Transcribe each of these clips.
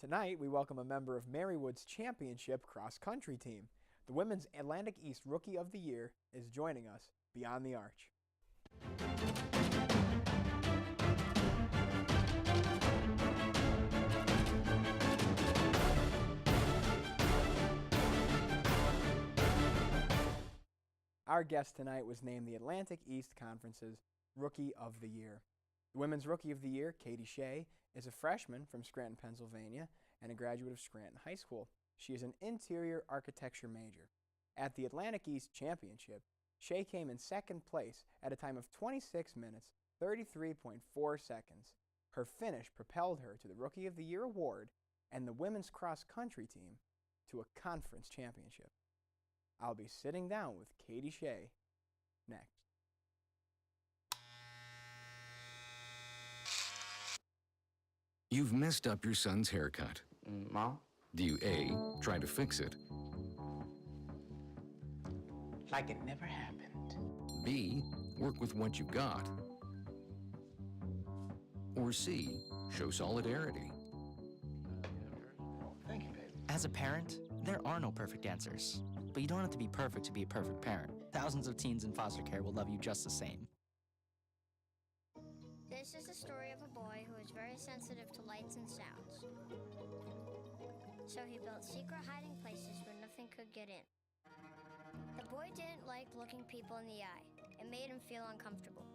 Tonight, we welcome a member of Marywood's championship cross-country team. The Women's Atlantic East Rookie of the Year is joining us beyond the arch. Our guest tonight was named the Atlantic East Conference's Rookie of the Year. The Women's Rookie of the Year, Katie Shea, is a freshman from Scranton, Pennsylvania, and a graduate of Scranton High School. She is an interior architecture major. At the Atlantic East Championship, Shea came in second place at a time of 26 minutes, 33.4 seconds. Her finish propelled her to the Rookie of the Year award and the women's cross-country team to a conference championship. I'll be sitting down with Katie Shea next. You've messed up your son's haircut. Mom? Do you A, try to fix it, Like it never happened. B, work with what you got, or C, show solidarity? Thank you, baby. As a parent, there are no perfect answers. But you don't have to be perfect to be a perfect parent. Thousands of teens in foster care will love you just the same. This is the story of a boy who is very sensitive to lights and sounds. So he built secret hiding places where nothing could get in. The boy didn't like looking people in the eye. It made him feel uncomfortable.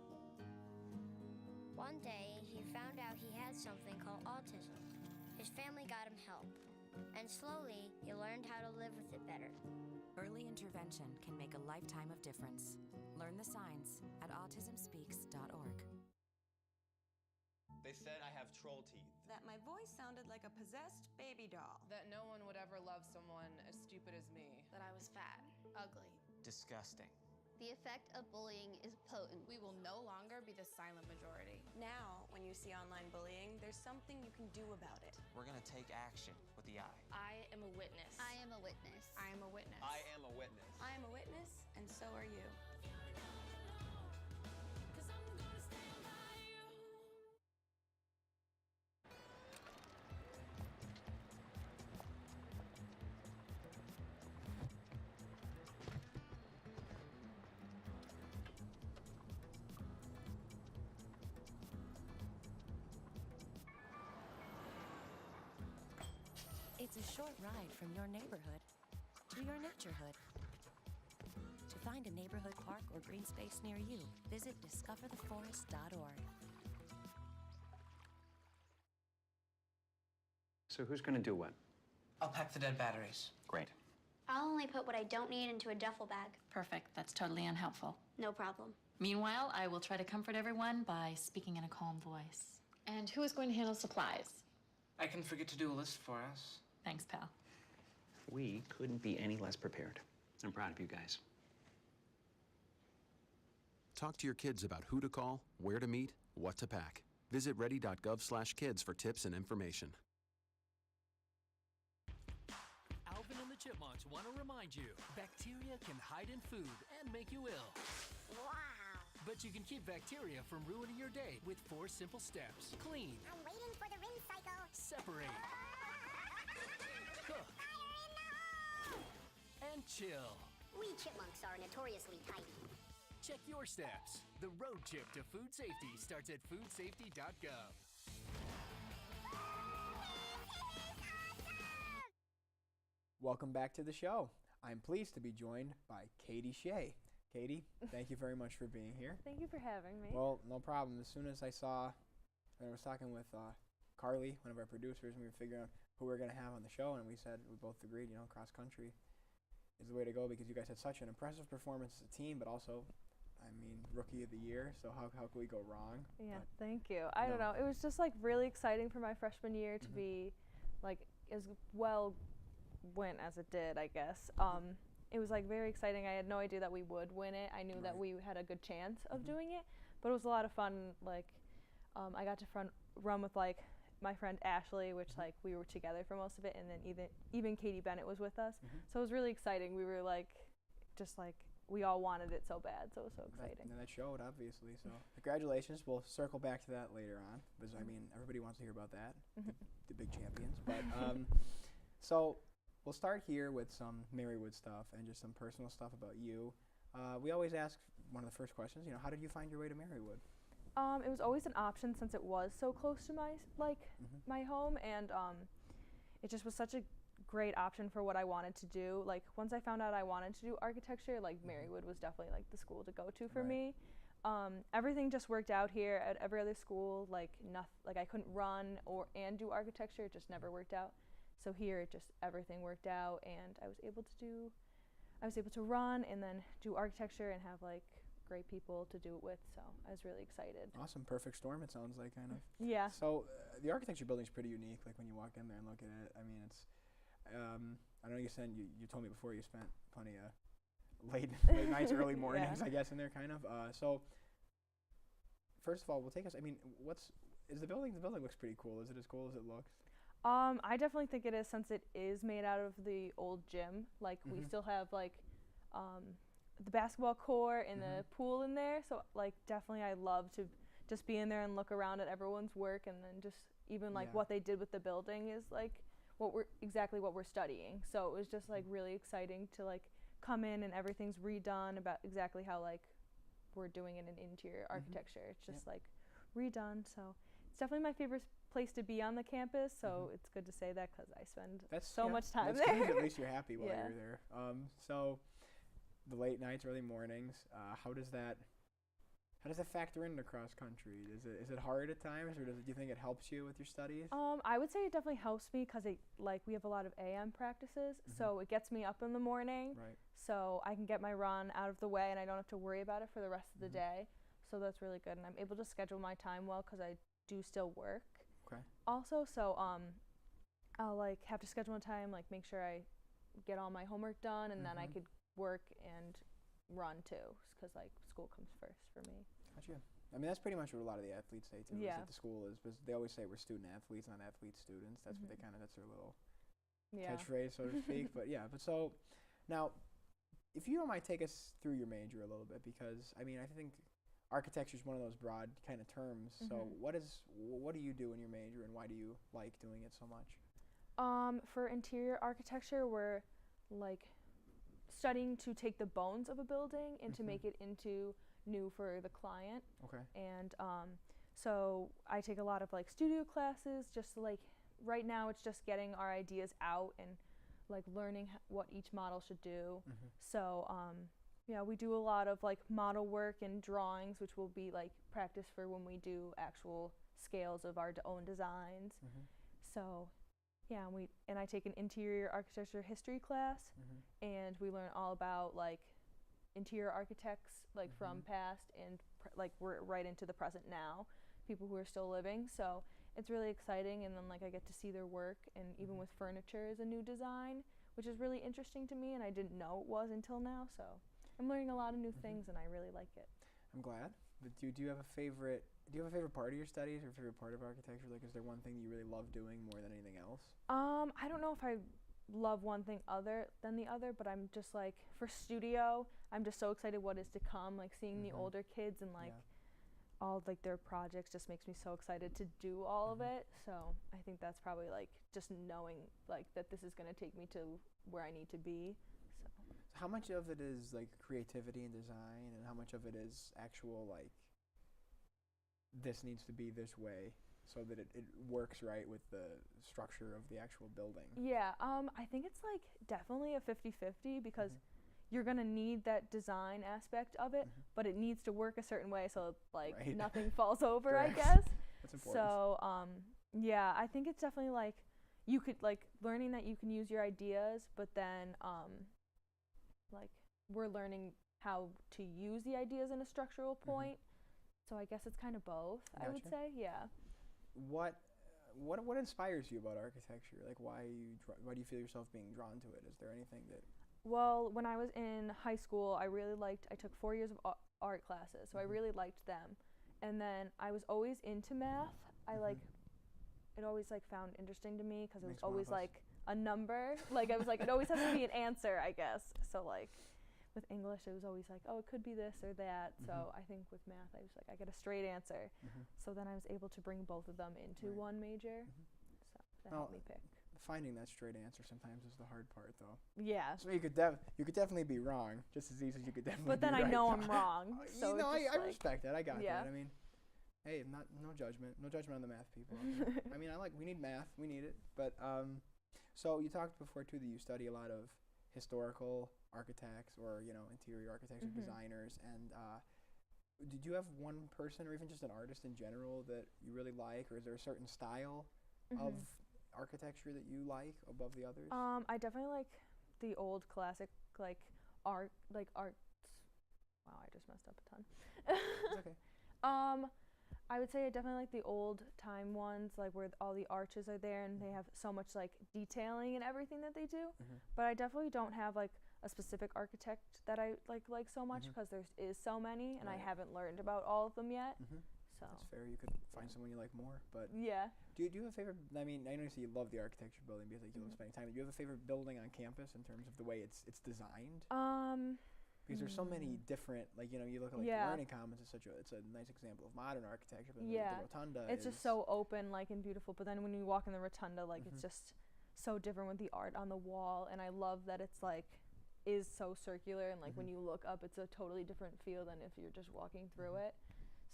One day, he found out he had something called autism. His family got him help. And slowly, he learned how to live with it better. Early intervention can make a lifetime of difference. Learn the signs at autismspeaks.org. They said I have troll teeth. That my voice sounded like a possessed baby doll. That no one would ever love someone as stupid as me. That I was fat, ugly. Disgusting. The effect of bullying is potent. We will no longer be the silent majority. Now, when you see online bullying, there's something you can do about it. We're gonna take action with the eye. I am a witness. I am a witness. I am a witness. I am a witness. I am a witness, and so are you. It's a short ride from your neighborhood to your naturehood. To find a neighborhood park or green space near you, visit discovertheforest.org. So who's going to do what? I'll pack the dead batteries. Great. I'll only put what I don't need into a duffel bag. Perfect. That's totally unhelpful. No problem. Meanwhile, I will try to comfort everyone by speaking in a calm voice. And who is going to handle supplies? I can forget to do a list for us. Thanks, pal. We couldn't be any less prepared. I'm proud of you guys. Talk to your kids about who to call, where to meet, what to pack. Visit ready.gov/kids for tips and information. Alvin and the Chipmunks want to remind you, bacteria can hide in food and make you ill. Wow. But you can keep bacteria from ruining your day with 4 simple steps. Clean. I'm waiting for the rinse cycle. Separate. Cook. And chill. We chipmunks are notoriously tidy. Check your steps. The road trip to food safety starts at foodsafety.gov. Welcome back to the show. I'm pleased to be joined by Katie Shea. Katie, thank you very much for being here. Thank you for having me. Well, no problem. As soon as I saw, I was talking with Carly, one of our producers, and we were figuring out who we were going to have on the show, and we both agreed, cross country is the way to go because you guys had such an impressive performance as a team, but also, Rookie of the Year, so how could we go wrong? Yeah, thank you. I don't know. It was just really exciting for my freshman year to be as well went as it did, I guess. It was very exciting. I had no idea that we would win it. I knew that we had a good chance of doing it, but it was a lot of fun. I got to run with my friend Ashley, which we were together for most of it, and then even Katie Bennett was with us. So it was really exciting. We were we all wanted it so bad, so it was so exciting. That showed, obviously. So congratulations. We'll circle back to that later on because everybody wants to hear about that, the big champions. But so we'll start here with some Marywood stuff and just some personal stuff about you. We always ask one of the first questions, how did you find your way to Marywood? It was always an option since it was so close to my my home, and it just was such a great option for what I wanted to do. Like once I found out I wanted to do architecture, like Marywood was definitely like the school to go to for me. Everything just worked out here. At every other school, like I couldn't run and do architecture. It just never worked out. So here, everything worked out, and I was able to run and then do architecture and have like great people to do it with. So I was really excited. Awesome, perfect storm. It sounds like kind of. Yeah. So the architecture building's pretty unique. Like when you walk in there and look at it, I mean, it's. I know you told me before you spent plenty of late nights, early mornings, I guess, in there, kind of. So, first of all, we'll take us. I mean, the building? The building looks pretty cool. Is it as cool as it looks? I definitely think it is, since it is made out of the old gym. Like we still have like the basketball court and the pool in there. So like definitely, I love to just be in there and look around at everyone's work, and then just even like what they did with the building is like what we're studying. So it was just like really exciting to like come in and everything's redone about exactly how like we're doing it in interior architecture. It's just like redone. So it's definitely my favorite place to be on the campus. So it's good to say that because I spend so much time there. Good. At least you're happy while you're there. So the late nights, early mornings, how does that factor into cross country? Is it hard at times, or do you think it helps you with your studies? I would say it definitely helps me because we have a lot of AM practices, so it gets me up in the morning. Right. So I can get my run out of the way, and I don't have to worry about it for the rest of the day. So that's really good, and I'm able to schedule my time well because I do still work. Okay. Also, so I'll like have to schedule my time, like make sure I get all my homework done, and then I could work and run too, because like school comes first for me. Gotcha. I mean, that's pretty much what a lot of the athletes say too. Yeah. Is that the school is, because they always say we're student athletes, not athlete students. That's what that's their little catchphrase, so to speak. But so now, if you don't mind, take us through your major a little bit, because I mean, I think architecture is one of those broad kind of terms. So what do you do in your major, and why do you like doing it so much? For interior architecture, we're like studying to take the bones of a building and to make it into new for the client. Okay. And so I take a lot of like studio classes, just like right now it's just getting our ideas out and like learning what each model should do. So we do a lot of like model work and drawings, which will be like practice for when we do actual scales of our own designs. So I take an interior architecture history class, and we learn all about like interior architects like from past and like we're right into the present now, people who are still living. So it's really exciting, and then like I get to see their work, and even with furniture is a new design, which is really interesting to me, and I didn't know it was until now. So I'm learning a lot of new things, and I really like it. I'm glad. But do you have a favorite part of your studies, or favorite part of architecture? Like, is there one thing that you really love doing more than anything else? I don't know if I love one thing other than the other, but I'm just like, for studio, I'm just so excited what is to come. Like seeing the older kids and like all like their projects just makes me so excited to do all of it. So I think that's probably like just knowing like that this is going to take me to where I need to be. So how much of it is like creativity and design, and how much of it is actual like this needs to be this way so that it works right with the structure of the actual building? Yeah, I think it's like definitely a 50-50, because you're gonna need that design aspect of it, but it needs to work a certain way so like nothing falls over, I guess. That's important. So I think it's definitely like you could like learning that you can use your ideas, but then like we're learning how to use the ideas in a structural point. So I guess it's kind of both. Gotcha. I would say, yeah. What inspires you about architecture? Like, why do you feel yourself being drawn to it? Is there anything that? Well, when I was in high school, I took 4 years of art classes, so I really liked them. And then I was always into math. It always like found interesting to me because it was always like a number. Like I was like, it always has to be an answer, I guess. So like with English, it was always like, oh, it could be this or that. So I think with math, I was like, I get a straight answer. So then I was able to bring both of them into one major. So that helped me pick. Finding that straight answer sometimes is the hard part, though. Yeah. So you could definitely be wrong, just as easy as you could definitely. But then be I right. know I'm wrong. So I like, respect that. I got yeah. that. I mean, hey, no judgment on the math people. I mean, we need math. We need it. But so you talked before too that you study a lot of historical architects or interior architects or designers. And did you have one person or even just an artist in general that you really like, or is there a certain style of architecture that you like above the others? I definitely like the old classic arts. Wow, I just messed up a ton. It's okay. I would say I definitely like the old time ones, like where all the arches are there and they have so much like detailing and everything that they do. But I definitely don't have like a specific architect that I like so much because there is so many and I haven't learned about all of them yet. So that's fair. You could find someone you like more, but yeah. Do you have a favorite? I mean, I know you say you love the architecture building because like you love spending time. Do you have a favorite building on campus in terms of the way it's designed? Because there's so many different, like you look at the Learning Commons. It's a nice example of modern architecture. But the rotunda. It's just so open, like and beautiful. But then when you walk in the rotunda, like it's just so different with the art on the wall, and I love that it's like is so circular and like when you look up, it's a totally different feel than if you're just walking through it.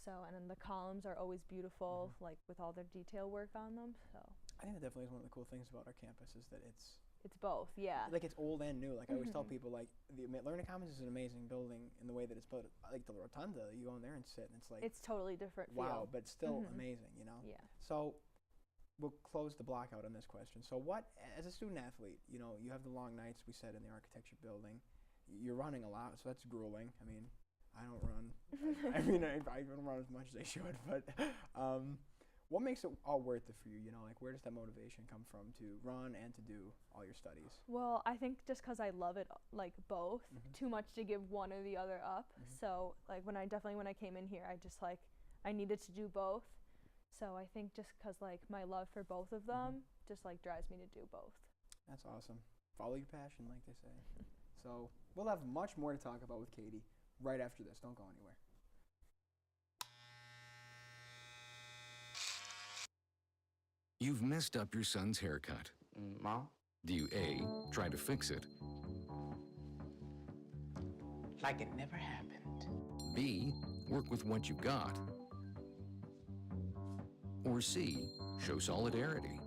So, and then the columns are always beautiful, like with all their detail work on them. So I think that definitely is one of the cool things about our campus is that it's both, yeah. Like it's old and new. Like I always tell people, like the Learning Commons is an amazing building in the way that it's built. Like the rotunda, you go in there and sit, and it's like it's totally different. Wow, feel. but still amazing, Yeah. So we'll close the block out on this question. So what, as a student athlete, you have the long nights we said in the architecture building. You're running a lot, so that's grueling. I mean, I don't run. I don't run as much as I should. But what makes it all worth it for you? Like where does that motivation come from to run and to do all your studies? Well, I think just because I love it, like both, too much to give one or the other up. So like when I came in here, I just like I needed to do both. So I think just because like my love for both of them just like drives me to do both. That's awesome. Follow your passion, like they say. So we'll have much more to talk about with Katie right after this. Don't go anywhere. You've messed up your son's haircut. Mom? Do you A, try to fix it? Like it never happened. B, work with what you got? Or C, show solidarity?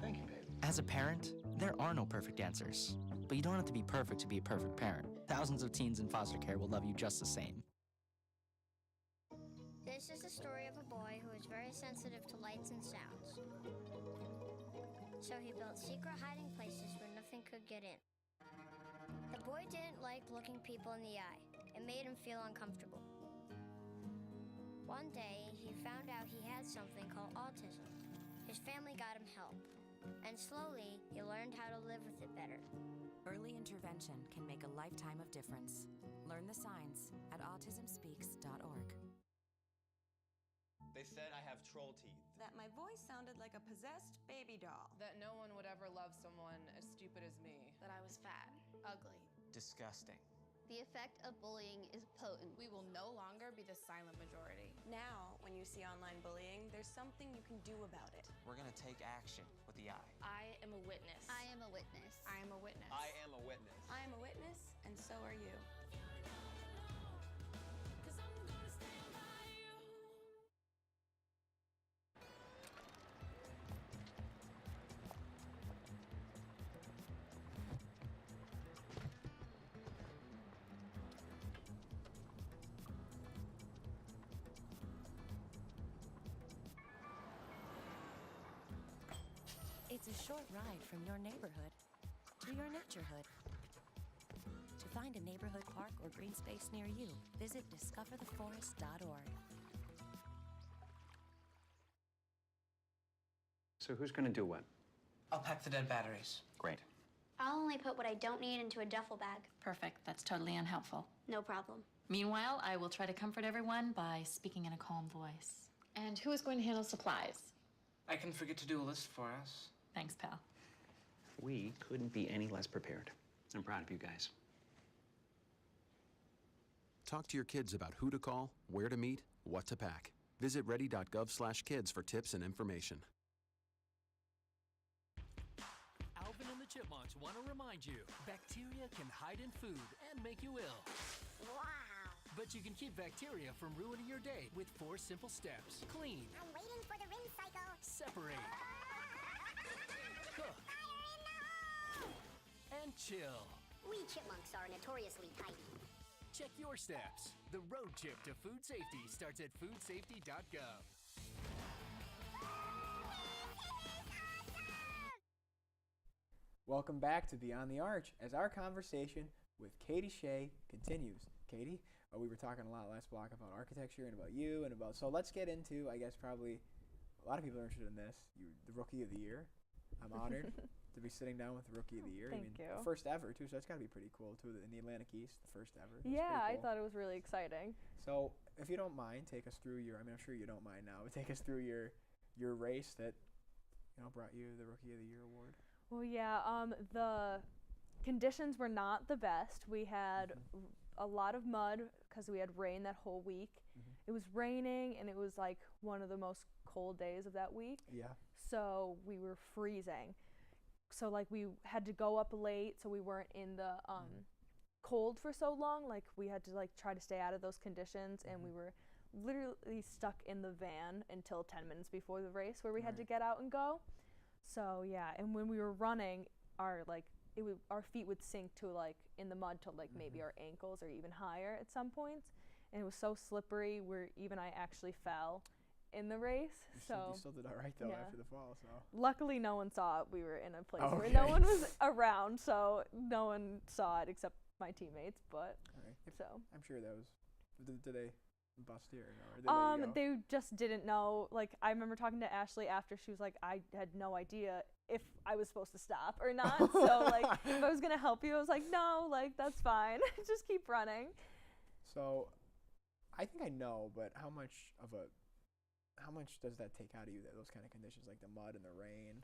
Thank you, babe. As a parent, there are no perfect answers. But you don't have to be perfect to be a perfect parent. Thousands of teens in foster care will love you just the same. This is the story of a boy who is very sensitive to lights and sounds. So he built secret hiding places where nothing could get in. The boy didn't like looking people in the eye. It made him feel uncomfortable. One day, he found out he had something called autism. His family got him help, and slowly, he learned how to live with it better. Early intervention can make a lifetime of difference. Learn the signs at autismspeaks.org. They said I have troll teeth. That my voice sounded like a possessed baby doll. That no one would ever love someone as stupid as me. That I was fat, ugly. Disgusting. The effect of bullying is potent. We will no longer be the silent majority. Now, when you see online bullying, there's something you can do about it. We're gonna take action with the eye. I am a witness. I am a witness. I am a witness. I am a witness. I am a witness, and so are you. It's a short ride from your neighborhood to your naturehood. To find a neighborhood park or green space near you, visit discovertheforest.org. So who's going to do what? I'll pack the dead batteries. Great. I'll only put what I don't need into a duffel bag. Perfect. That's totally unhelpful. No problem. Meanwhile, I will try to comfort everyone by speaking in a calm voice. And who is going to handle supplies? I can forget to do a list for us. Thanks, pal. We couldn't be any less prepared. I'm proud of you guys. Talk to your kids about who to call, where to meet, what to pack. Visit ready.gov/kids for tips and information. Chipmunks want to remind you, bacteria can hide in food and make you ill. Wow. But you can keep bacteria from ruining your day with 4 simple steps. Clean. I'm waiting for the rinse cycle. Separate. Cook. And chill. We chipmunks are notoriously tidy. Check your steps. The road trip to food safety starts at foodsafety.gov. Welcome back to Beyond the Arch as our conversation with Katie Shea continues. Katie, we were talking a lot last block about architecture and about you and about, so let's get into, I guess probably a lot of people are interested in this. You're the Rookie of the Year. I'm honored to be sitting down with the Rookie of the Year. Thank you. First ever too, so it's got to be pretty cool too. In the Atlantic East, the first ever. Yeah, cool. I thought it was really exciting. So if you don't mind, take us through your, I mean I'm sure you don't mind now, but take us through your race that brought you the Rookie of the Year award. Well, yeah, the conditions were not the best. We had a lot of mud because we had rain that whole week. It was raining, and it was like one of the most cold days of that week. Yeah. So we were freezing. So like we had to go up late, so we weren't in the cold for so long. Like we had to like try to stay out of those conditions, and we were literally stuck in the van until 10 minutes before the race, where we had to get out and go. So yeah, and when we were running, our feet would sink to like in the mud to like maybe our ankles or even higher at some points, and it was so slippery where even I actually fell in the race. You still did all right though after the fall. So luckily no one saw it. We were in a place where no one was around, so no one saw it except my teammates. But so I'm sure that was. Did they bust here? Or did they just didn't know. Like I remember talking to Ashley after, she was like, I had no idea if I was supposed to stop or not. So like if I was gonna help you, I was like, no, like that's fine. Just keep running. So I think I know, but how much does that take out of you, those kind of conditions, like the mud and the rain?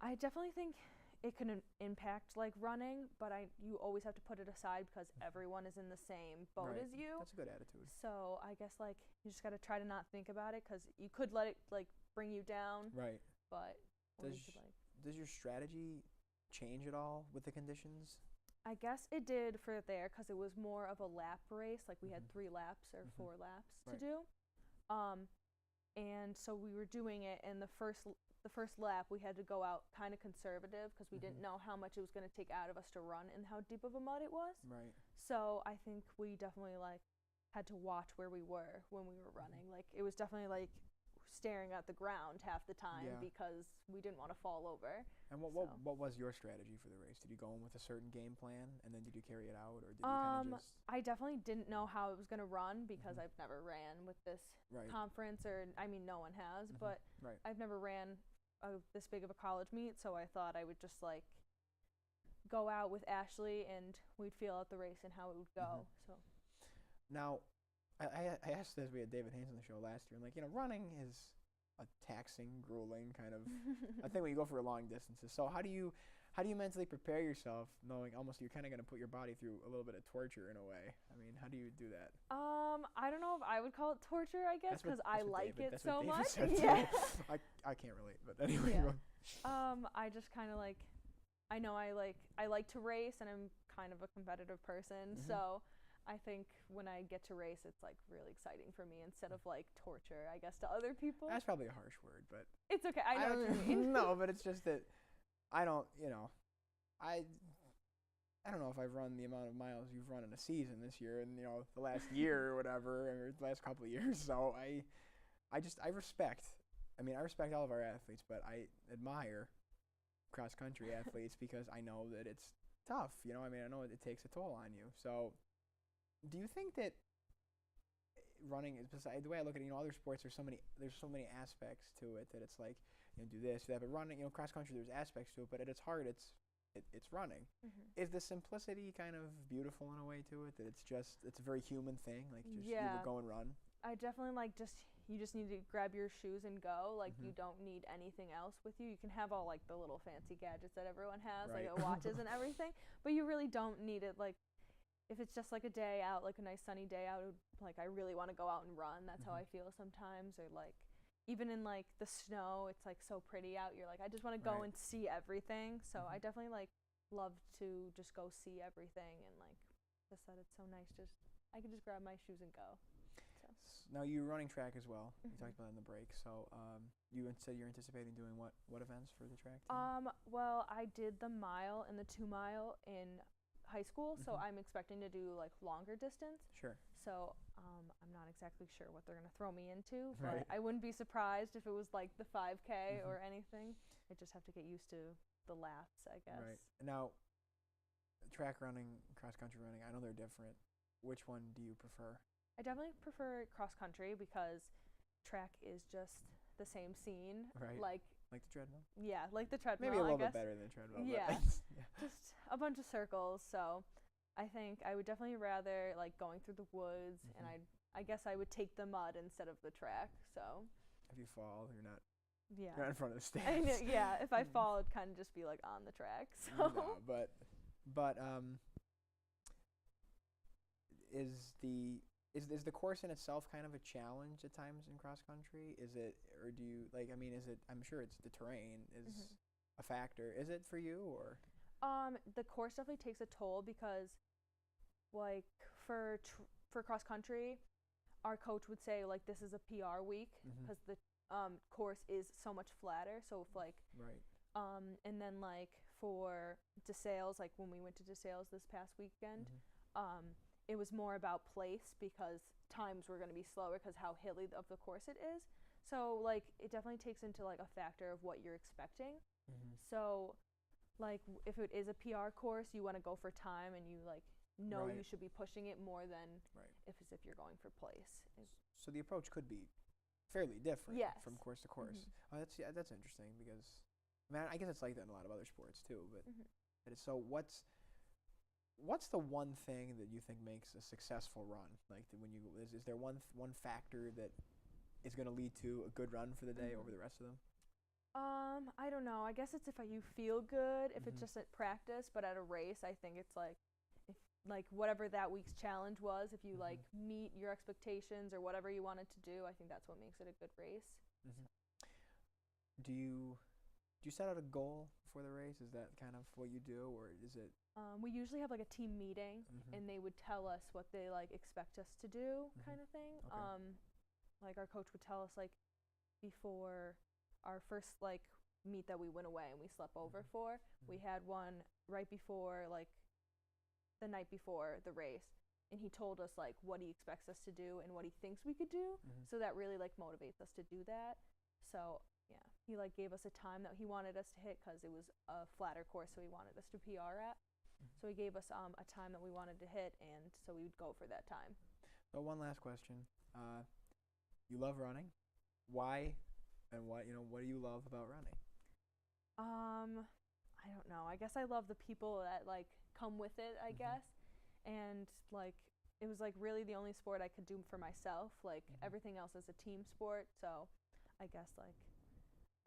I definitely think it can impact like running, but you always have to put it aside because everyone is in the same boat as you. That's a good attitude. So I guess like you just got to try to not think about it, because you could let it like bring you down. Right. But does your strategy change at all with the conditions? I guess it did for there, because it was more of a lap race. Like we had 3 laps or 4 laps to do. And so we were doing it, and the first lap we had to go out kind of conservative because we didn't know how much it was going to take out of us to run and how deep of a mud it was. Right. So I think we definitely like had to watch where we were when we were running. Like it was definitely like staring at the ground half the time because we didn't want to fall over. And what was your strategy for the race? Did you go in with a certain game plan and then did you carry it out, or did you kind of just? I definitely didn't know how it was going to run because I've never ran with this conference, or I mean no one has, but I've never ran this big of a college meet, so I thought I would just like go out with Ashley and we'd feel out the race and how it would go. So now I asked this, we had David Haynes on the show last year, and like running is a taxing, grueling kind of a thing when you go for long distances. So how do you mentally prepare yourself, knowing almost you're kind of going to put your body through a little bit of torture in a way? I mean, how do you do that? I don't know if I would call it torture, I guess, because I like it so much. Yeah. I can't relate, but anyway. Yeah. I just kind of like, I know I like to race, and I'm kind of a competitive person, so I think when I get to race, it's like really exciting for me instead of like torture, I guess, to other people. That's probably a harsh word, but it's okay. I know what you mean. No, but it's just that I don't know if I've run the amount of miles you've run in a season this year and the last year or whatever, or the last couple of years. So I respect all of our athletes, but I admire cross country athletes because I know that it's tough. I mean, I know it takes a toll on you. So do you think that running is, besides the way I look at it, other sports, there's so many aspects to it that it's like, do this, do that, but running, cross country, there's aspects to it, but at its heart, it's running. Is the simplicity kind of beautiful in a way to it, that it's a very human thing, like just you would go and run? I definitely you just need to grab your shoes and go. Like you don't need anything else with you. You can have all like the little fancy gadgets that everyone has, like watches and everything, but you really don't need it. Like if it's just like a day out, like a nice sunny day out, like I really want to go out and run. That's how I feel sometimes. Or like even in like the snow, it's like so pretty out. You're like, I just want to go Right. and see everything. So I definitely like love to just go see everything, and like just that it's so nice. Just I can just grab my shoes and go. So. Now you're running track as well. You Mhm. talked about it in the break. So you said you're anticipating doing what events for the track team? Well, I did the mile and the 2 mile in high school, so I'm expecting to do like longer distance. Sure. So I'm not exactly sure what they're gonna throw me into, but Right. I wouldn't be surprised if it was like the 5K or anything. I just have to get used to the laps, I guess. Right. Now, track running, cross country running, I know they're different. Which one do you prefer? I definitely prefer cross country because track is just the same scene. Right. Like the treadmill? Yeah, like the treadmill. Maybe a little I guess. bit better than treadmill. Yeah. But yeah. Just a bunch of circles. So I think I would definitely rather like going through the woods, and I guess I would take the mud instead of the track. So If you fall, you're not yeah, you're not in front of the I know, stands. yeah, if I fall, it'd kind of just be like on the track. So No, but is the course in itself kind of a challenge at times in cross country? Is it, or do you like? I mean, is it? I'm sure it's the terrain is a factor. Is it for you or? the course definitely takes a toll because, like, for cross country, our coach would say like this is a PR week because the course is so much flatter. So if like Right. And then like for DeSales, like when we went to DeSales this past weekend, it was more about place because times were going to be slower because how hilly of the course it is. So like it definitely takes into like a factor of what you're expecting. So like if it is a PR course, you want to go for time and you like know you Right. should be pushing it more than Right. if you're going for place. So the approach could be fairly different Yes. from course to course. Oh, that's interesting because, man, I guess it's like that in a lot of other sports too. But so what's the one thing that you think makes a successful run? Like when you is there one factor that is going to lead to a good run for the day over the rest of them? I don't know. I guess it's if you feel good, if it's just at practice, but at a race, I think it's like if like whatever that week's challenge was, if you like meet your expectations or whatever you wanted to do, I think that's what makes it a good race. Do you set out a goal for the race? Is that kind of what you do, or is it? We usually have like a team meeting, and they would tell us what they like expect us to do, kind of thing. Okay. Like our coach would tell us like before our first like meet that we went away and we slept over for, we had one right before like the night before the race, and he told us like what he expects us to do and what he thinks we could do. So that really like motivates us to do that. So yeah, he like gave us a time that he wanted us to hit because it was a flatter course, so he wanted us to PR at. So he gave us a time that we wanted to hit, and so we would go for that time. So one last question. You love running. Why and what do you love about running? I don't know. I guess I love the people that like come with it, I guess. And like it was like really the only sport I could do for myself. Like everything else is a team sport, so I guess like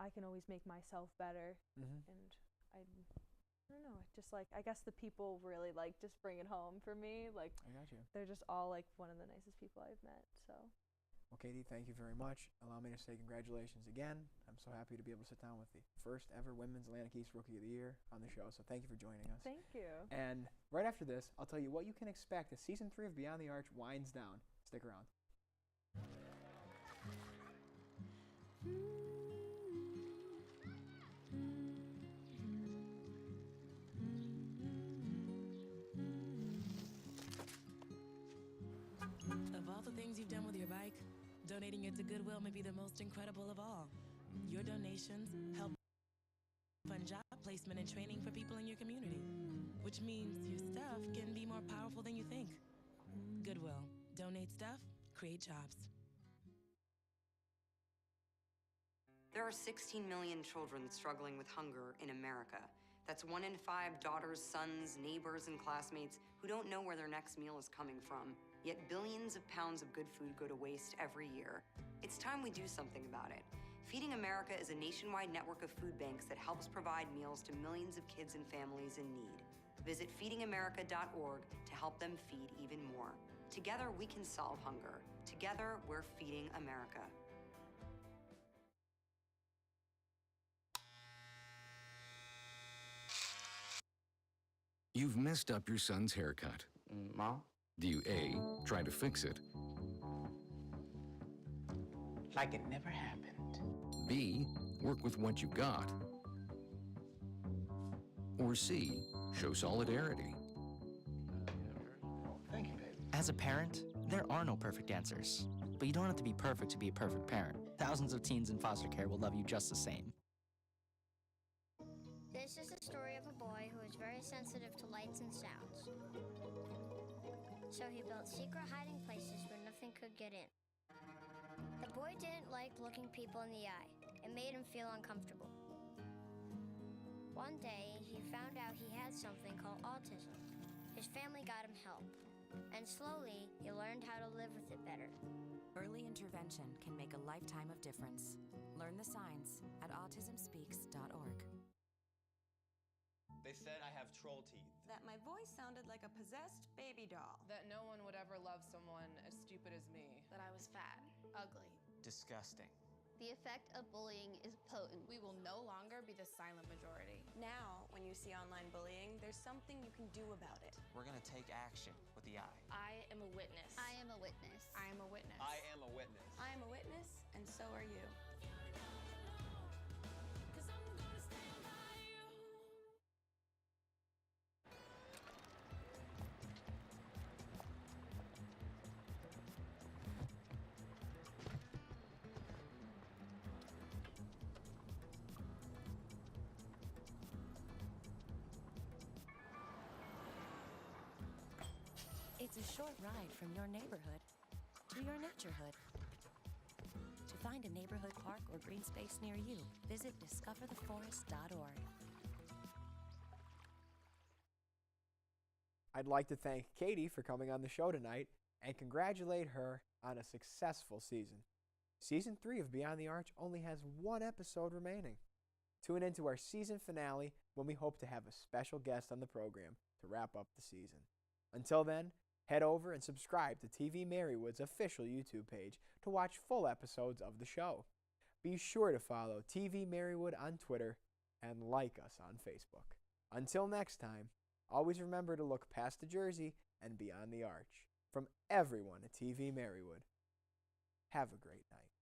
I can always make myself better. And I don't know. Just like I guess the people really like just bring it home for me. Like I got you. They're just all like one of the nicest people I've met. So. Well, Katie, thank you very much. Allow me to say congratulations again. I'm so happy to be able to sit down with the first ever Women's Atlantic East Rookie of the Year on the show. So thank you for joining us. Thank you. And right after this, I'll tell you what you can expect as Season 3 of Beyond the Arch winds down. Stick around. Of all the things you've done with your bike, donating it to Goodwill may be the most incredible of all. Your donations help fund job placement and training for people in your community, which means your stuff can be more powerful than you think. Goodwill. Donate stuff, create jobs. There are 16 million children struggling with hunger in America. That's 1 in 5 daughters, sons, neighbors, and classmates who don't know where their next meal is coming from. Yet billions of pounds of good food go to waste every year. It's time we do something about it. Feeding America is a nationwide network of food banks that helps provide meals to millions of kids and families in need. Visit feedingamerica.org to help them feed even more. Together, we can solve hunger. Together, we're feeding America. You've messed up your son's haircut. Mom? Do you A, try to fix it? Like it never happened. B, work with what you got? Or C, show solidarity? Thank you, baby. As a parent, there are no perfect answers. But you don't have to be perfect to be a perfect parent. Thousands of teens in foster care will love you just the same. This is the story of a boy who is very sensitive to lights and sounds. So he built secret hiding places where nothing could get in. The boy didn't like looking people in the eye. It made him feel uncomfortable. One day, he found out he had something called autism. His family got him help, and slowly, he learned how to live with it better. Early intervention can make a lifetime of difference. Learn the signs at autismspeaks.org. They said I have troll teeth. That my voice sounded like a possessed baby doll. That no one would ever love someone as stupid as me. That I was fat, ugly. Disgusting. The effect of bullying is potent. We will no longer be the silent majority. Now, when you see online bullying, there's something you can do about it. We're gonna take action with the I. I am a witness. I am a witness. I am a witness. I am a witness. I am a witness, and so are you. It's a short ride from your neighborhood to your nurturehood. To find a neighborhood park or green space near you, visit discovertheforest.org. I'd like to thank Katie for coming on the show tonight and congratulate her on a successful season. Season 3 of Beyond the Arch only has one episode remaining. Tune into our season finale when we hope to have a special guest on the program to wrap up the season. Until then, head over and subscribe to TV-Marywood's official YouTube page to watch full episodes of the show. Be sure to follow TV-Marywood on Twitter and like us on Facebook. Until next time, always remember to look past the jersey and beyond the arch. From everyone at TV-Marywood, have a great night.